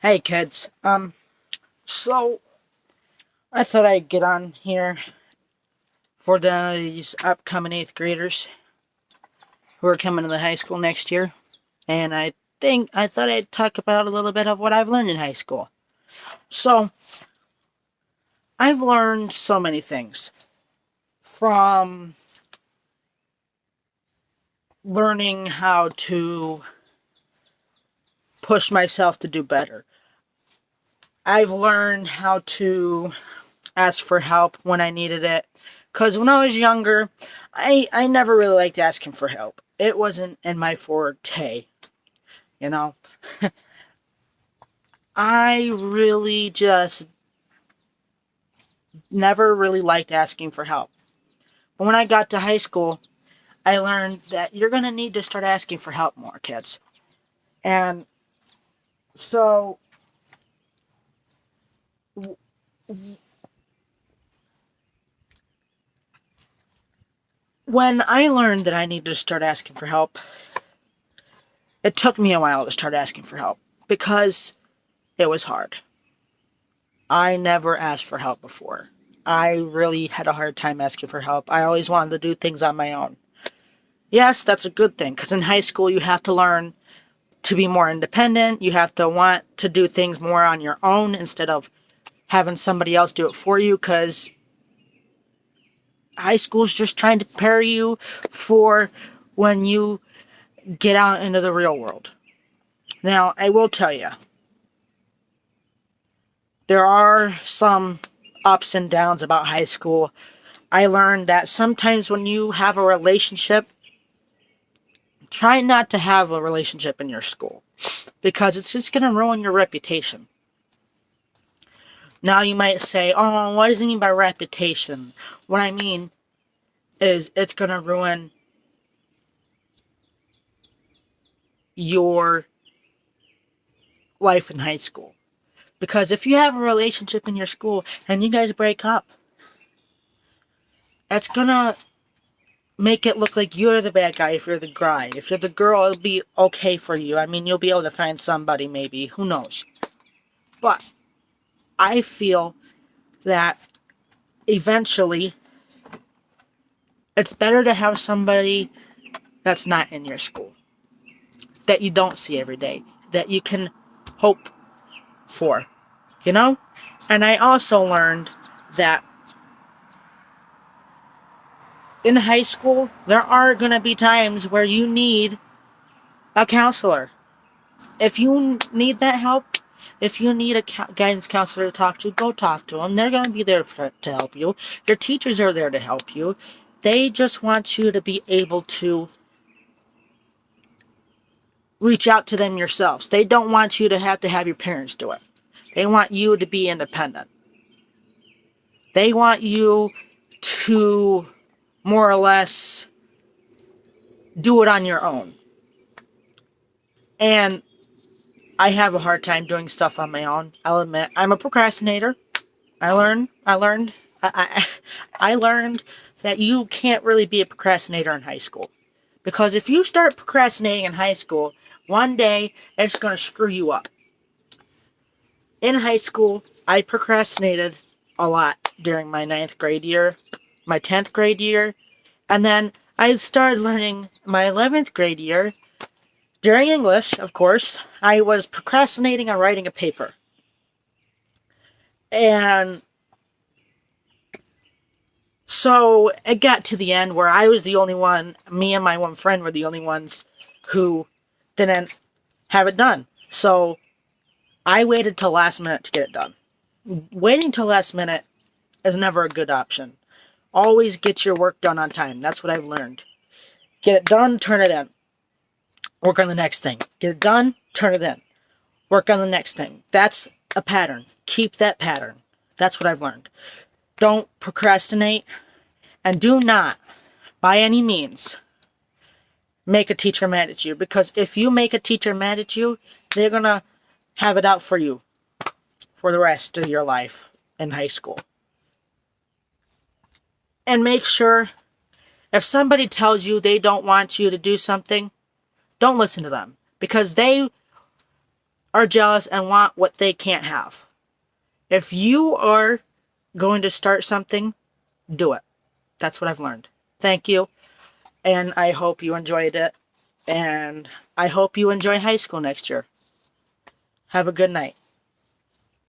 Hey kids. So I thought I'd get on here for these upcoming 8th graders who are coming to the high school next year. And I thought I'd talk about a little bit of what I've learned in high school. So I've learned so many things. From learning how to push myself to do better. I've learned how to ask for help when I needed it. Because when I was younger, I never really liked asking for help. It wasn't in my forte, you know? I really just never really liked asking for help. But when I got to high school, I learned that you're going to need to start asking for help more, kids. And so when I learned that I needed to start asking for help, it took me a while to start asking for help because it was hard. I never asked for help before. I really had a hard time asking for help. I always wanted to do things on my own. Yes, that's a good thing, because in high school you have to learn to be more independent. You have to want to do things more on your own instead of having somebody else do it for you, because high school's just trying to prepare you for when you get out into the real world. Now, I will tell you, there are some ups and downs about high school. I learned that sometimes when you have a relationship, try not to have a relationship in your school, because it's just going to ruin your reputation. Now you might say, oh, what does he mean by reputation? What I mean is it's going to ruin your life in high school. Because if you have a relationship in your school and you guys break up, it's going to make it look like you're the bad guy if you're the guy. If you're the girl, it'll be okay for you. I mean, you'll be able to find somebody maybe. Who knows? But I feel that eventually it's better to have somebody that's not in your school, that you don't see every day, that you can hope for, you know? And I also learned that in high school, there are going to be times where you need a counselor. If you need that help, if you need a guidance counselor to talk to, go talk to them. They're going to be there to help you. Your teachers are there to help you. They just want you to be able to reach out to them yourselves. They don't want you to have your parents do it. They want you to be independent. They want you to more or less do it on your own. And I have a hard time doing stuff on my own. I'll admit, I'm a procrastinator. I learned I learned that you can't really be a procrastinator in high school. Because if you start procrastinating in high school, one day it's going to screw you up. In high school, I procrastinated a lot during my 9th grade year, my 10th grade year, and then I started learning my 11th grade year. During English, of course, I was procrastinating on writing a paper. And so it got to the end where I was the only one, me and my one friend were the only ones who didn't have it done. So I waited till last minute to get it done. Waiting till last minute is never a good option. Always get your work done on time. That's what I've learned. Get it done, turn it in. Work on the next thing. Get it done, turn it in. Work on the next thing. That's a pattern. Keep that pattern. That's what I've learned. Don't procrastinate, and do not, by any means, make a teacher mad at you. Because if you make a teacher mad at you, they're going to have it out for you for the rest of your life in high school. And make sure, if somebody tells you they don't want you to do something, don't listen to them. Because they are jealous and want what they can't have. If you are going to start something, do it. That's what I've learned. Thank you. And I hope you enjoyed it. And I hope you enjoy high school next year. Have a good night.